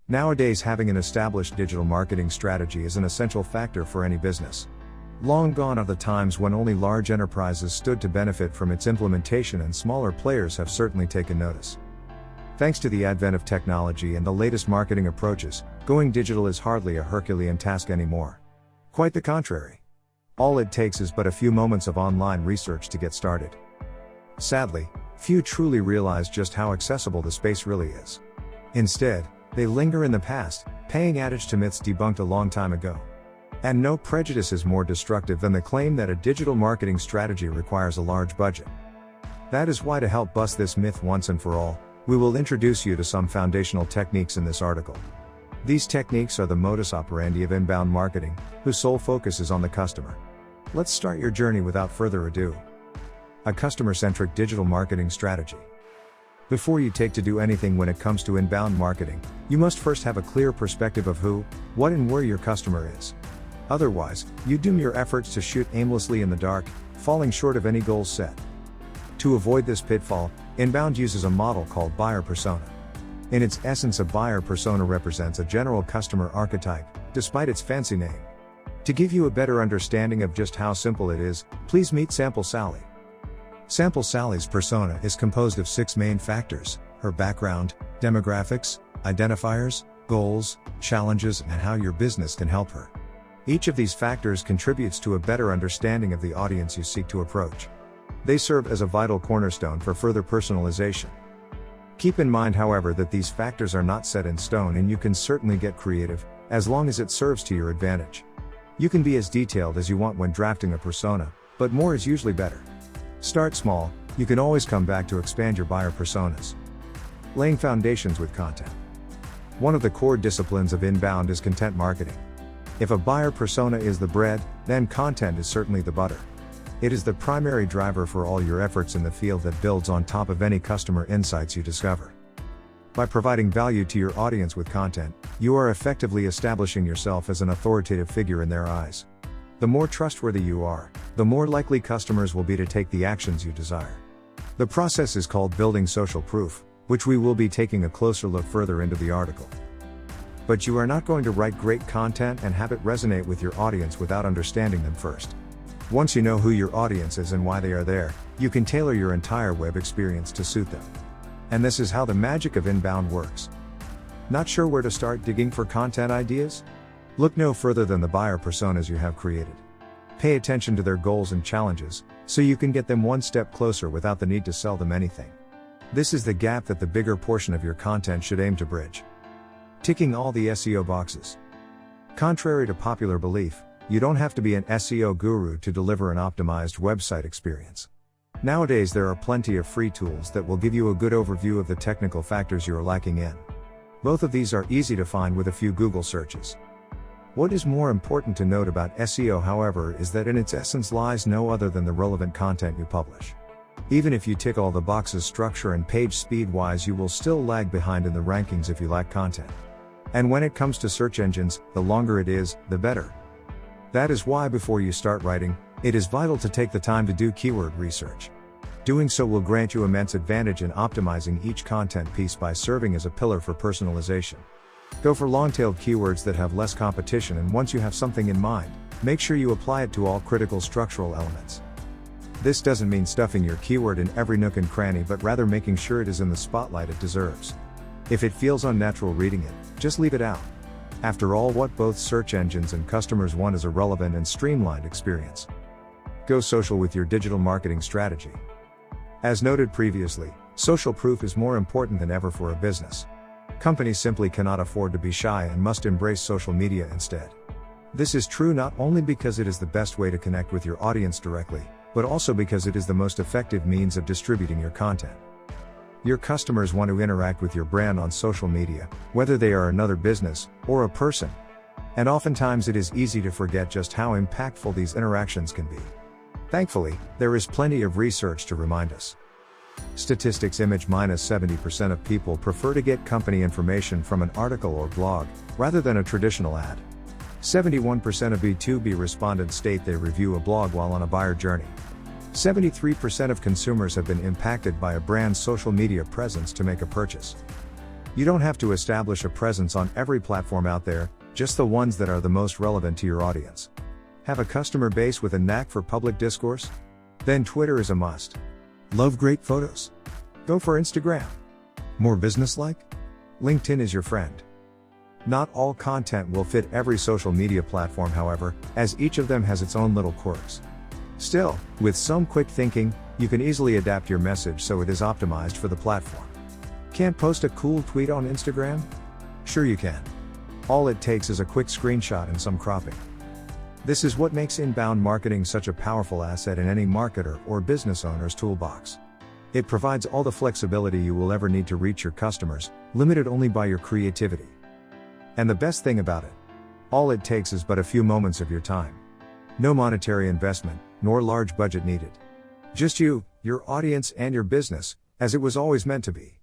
Nowadays, having an established digital marketing strategy is an essential factor for any business. Long gone are the times when only large enterprises stood to benefit from its implementation, and smaller players have certainly taken notice. Thanks to the advent of technology and the latest marketing approaches, going digital is hardly a Herculean task anymore. Quite the contrary. All it takes is but a few moments of online research to get started. Sadly, few truly realize just how accessible the space really is. Instead, they linger in the past, paying homage to myths debunked a long time ago. And no prejudice is more destructive than the claim that a digital marketing strategy requires a large budget. That is why, to help bust this myth once and for all, we will introduce you to some foundational techniques in this article. These techniques are the modus operandi of inbound marketing, whose sole focus is on the customer. Let's start your journey without further ado. A customer-centric digital marketing strategy. Before you take to do anything when it comes to inbound marketing, you must first have a clear perspective of who, what and where your customer is. Otherwise, you doom your efforts to shoot aimlessly in the dark, falling short of any goals set. To avoid this pitfall, inbound uses a model called buyer persona. In its essence, a buyer persona represents a general customer archetype, despite its fancy name. To give you a better understanding of just how simple it is, please meet Sample Sally. Sample Sally's persona is composed of 6 main factors: her background, demographics, identifiers, goals, challenges, and how your business can help her. Each of these factors contributes to a better understanding of the audience you seek to approach. They serve as a vital cornerstone for further personalization. Keep in mind, however, that these factors are not set in stone, and you can certainly get creative, as long as it serves to your advantage. You can be as detailed as you want when drafting a persona, but more is usually better. Start small, you can always come back to expand your buyer personas. Laying foundations with content. One of the core disciplines of inbound is content marketing. If a buyer persona is the bread, then content is certainly the butter. It is the primary driver for all your efforts in the field that builds on top of any customer insights you discover. By providing value to your audience with content, you are effectively establishing yourself as an authoritative figure in their eyes. The more trustworthy you are, the more likely customers will be to take the actions you desire. The process is called building social proof, which we will be taking a closer look further into the article. But you are not going to write great content and have it resonate with your audience without understanding them first. Once you know who your audience is and why they are there, you can tailor your entire web experience to suit them. And this is how the magic of inbound works. Not sure where to start digging for content ideas? Look no further than the buyer personas you have created. Pay attention to their goals and challenges, so you can get them one step closer without the need to sell them anything. This is the gap that the bigger portion of your content should aim to bridge. Ticking all the SEO boxes. Contrary to popular belief, you don't have to be an SEO guru to deliver an optimized website experience. Nowadays, there are plenty of free tools that will give you a good overview of the technical factors you're lacking in. Both of these are easy to find with a few Google searches. What is more important to note about SEO, however, is that in its essence lies no other than the relevant content you publish. Even if you tick all the boxes structure and page speed wise, you will still lag behind in the rankings if you lack content. And when it comes to search engines, the longer it is, the better. That is why before you start writing, it is vital to take the time to do keyword research. Doing so will grant you immense advantage in optimizing each content piece by serving as a pillar for personalization. Go for long-tailed keywords that have less competition, and once you have something in mind, make sure you apply it to all critical structural elements. This doesn't mean stuffing your keyword in every nook and cranny, but rather making sure it is in the spotlight it deserves. If it feels unnatural reading it, just leave it out. After all, what both search engines and customers want is a relevant and streamlined experience. Go social with your digital marketing strategy. As noted previously, social proof is more important than ever for a business. Companies simply cannot afford to be shy and must embrace social media instead. This is true not only because it is the best way to connect with your audience directly, but also because it is the most effective means of distributing your content. Your customers want to interact with your brand on social media, whether they are another business or a person. And oftentimes it is easy to forget just how impactful these interactions can be. Thankfully, there is plenty of research to remind us. Statistics image -70% of people prefer to get company information from an article or blog, rather than a traditional ad. 71% of B2B respondents state they review a blog while on a buyer journey. 73% of consumers have been impacted by a brand's social media presence to make a purchase. You don't have to establish a presence on every platform out there, just the ones that are the most relevant to your audience. Have a customer base with a knack for public discourse? Then Twitter is a must. Love great photos? Go for Instagram. More business-like? LinkedIn is your friend. Not all content will fit every social media platform, however, as each of them has its own little quirks. Still, with some quick thinking, you can easily adapt your message so it is optimized for the platform. Can't post a cool tweet on Instagram? Sure you can. All it takes is a quick screenshot and some cropping. This is what makes inbound marketing such a powerful asset in any marketer or business owner's toolbox. It provides all the flexibility you will ever need to reach your customers, limited only by your creativity. And the best thing about it, all it takes is but a few moments of your time. No monetary investment, nor large budget needed. Just you, your audience, and your business, as it was always meant to be.